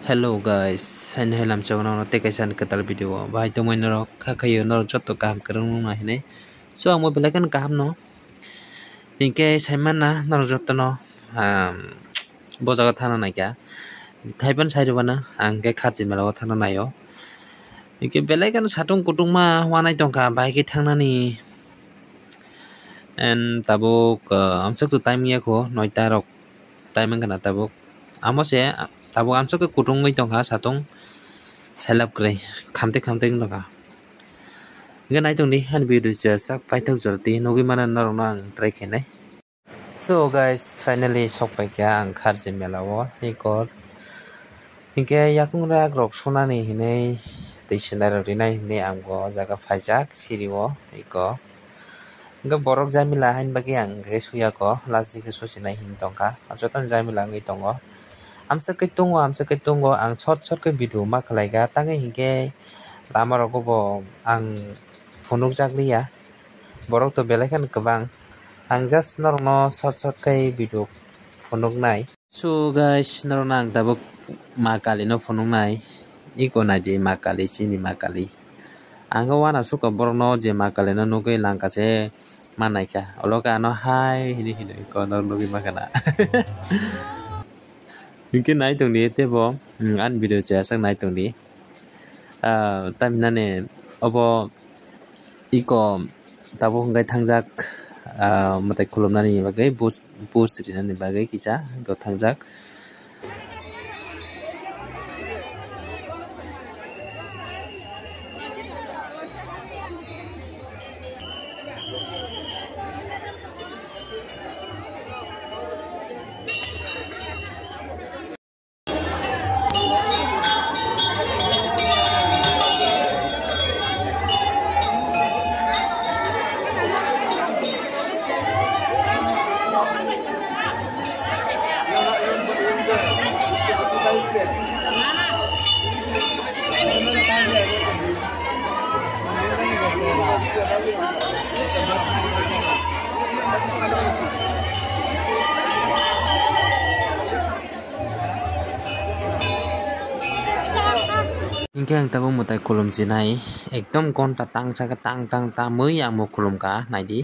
Hello guys, anh hay làm sao nó tê cái san cái tal video bài tụi mình nó khai nó rất tổ cảm cái nó này này so một bên cái cảm nó những cái sai mà nó rất nó bao giờ cái thằng này cả thay bên sai rồi na ang cái khát gì mà lo thằng này yo những cái bên cái sát tung kutung mà hoa này tông cả bài cái thằng này and tabo am sắc tu time ya ko nói ta rok time cái nào tabo amo se tabo am sắc cái kutung cái tông cả sát tung selap kray khamte noka ga nai tong ni han video cha sak pai thok jorti nogi mana norong ang try khenai so guys finally sok pai kya ang khar je melawo iko inke yakung ra rok sona ni hinai teisinda rinai me amgo jaga phaijak siriwo iko ga borok jamila hain bagi ang ge suya ko lasi ke sosinai hin tongka ajotan jamila ngai tongo amsa kai tongo ang short ke video ma khlaiga tangai hingke lama rogo bo ang phunuk jakliya borok to belekan kebang ang just norno short kai video phunuk nai so guys norno ang tabuk makali no phunuk nai iko nai di makali chini makali ang wana suka borno je makali no nukai langka se manai kya oloka no hai hini ko norno gi makana mungkin naik tong di tebo an video saya sang naik tong di tapi nane obo iko tabo ngai tangjak matai kolom nani bagai bus di nani bagai kita go tangjak Ingke ang tabung mutai kolom jinai ekdom kon tatang jaga tang mới yang mo kolom ka nai di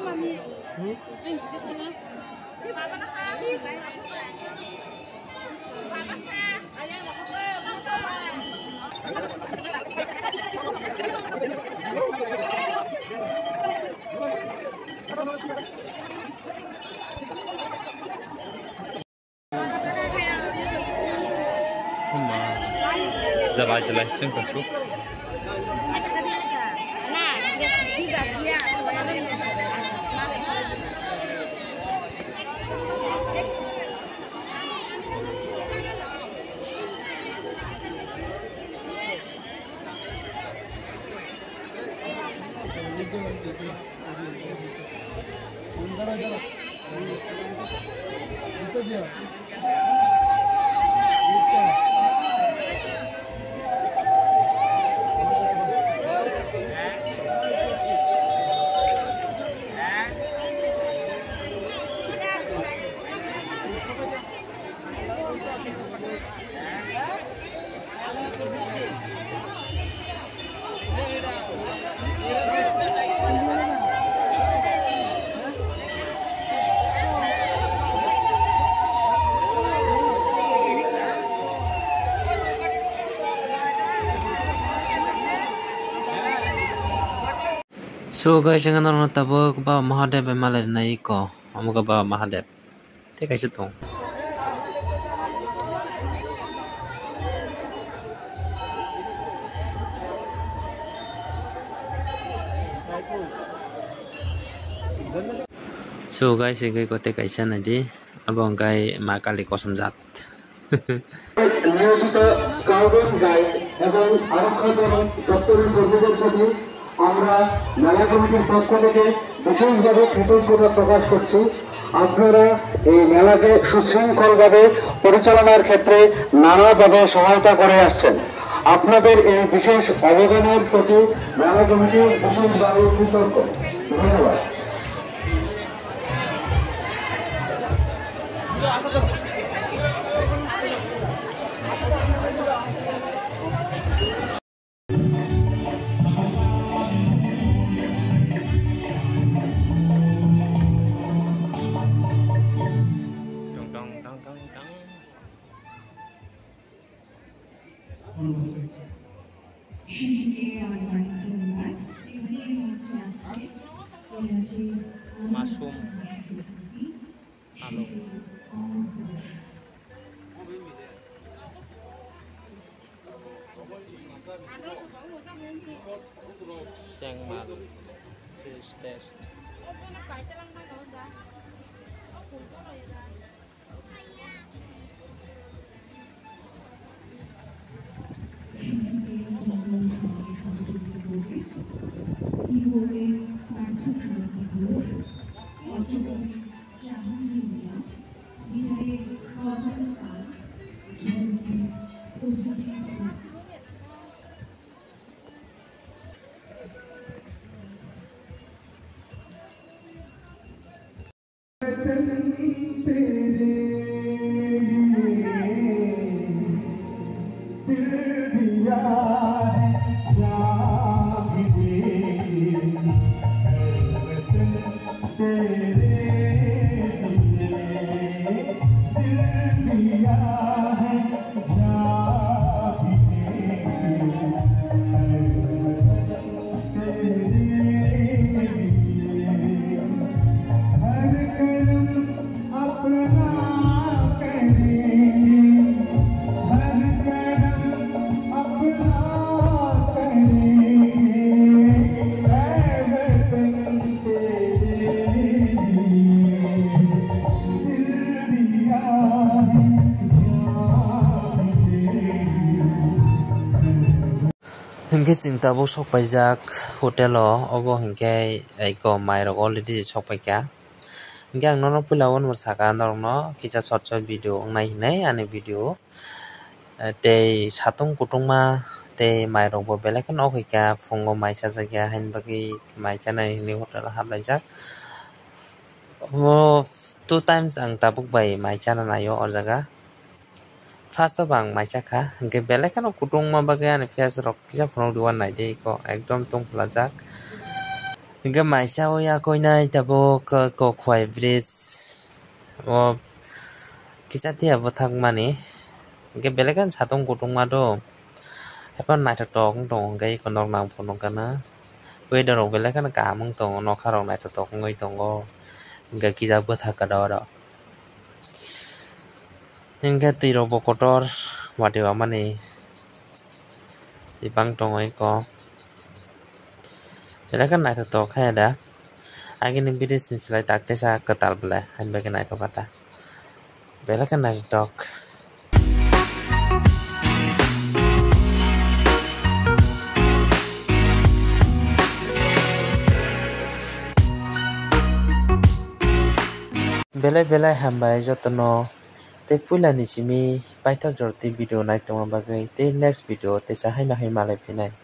Mami. Jalan jalan cengkeh su. So guys, jangan orang tahu bahwa Mahadev malah naik ko, amuka bahwa Mahadev. Teka siya tong. So guys, ini ko teka siya na di, abang kay makali ko samjat. নিয়োজিত scout guide এবং আরক্ষা দপ্তরের কর্মীদের সাথে আমরা মেলা কমিটির পক্ষ থেকে বিশেষভাবে কৃতজ্ঞতা প্রকাশ করছি। আপনারা এই মেলাকে সুশৃঙ্খলভাবে পরিচালনার ক্ষেত্রে নানাভাবে সহায়তা করে আসছেন। আপনাদের এই বিশেষ অবদানের প্রতি মেলা কমিটি বিশেষভাবে কৃতজ্ঞ। ধন্যবাদ। Mushroom, alo, yang mal, test. Hingke cinta bu sok pajak hotel o obo hingke ko mairok already sok paika hingke ang nono pulawan bersaka norno kisa short video ngai hinai ani video tei satung kutungma tei mairok bo belekan ok hika fungo maisa jagya hain bagi maisa nai hini hotel hablajak two times ang tabuk bai maisa na nayo o jaga First of all, maisa kha hingke belekan kutung ma bagai ani face rok kisa phone duan nai dei ko ekdom tung phlajak Hingga maisa o ya koi nai tabo ko khwai bridge o kisati abo thang mani hingga belekan satung kutung ma do epan naithotok dong gai konok nang phonok kana weather rok belekan kamung tongo nokha rok naithotok ongoi tongo hingga kisa bwthak ka do hingga tui rok bo kotor wati wa mani ibang tongoi ko belekan naithotok khe da agini bridge ni slai takte sa katal bele hain bege naithokata belekan naithotok belai hambai jotono te pula ni simi paithak jorti video naitongma bagai te next video te sa haina hai malai phinai.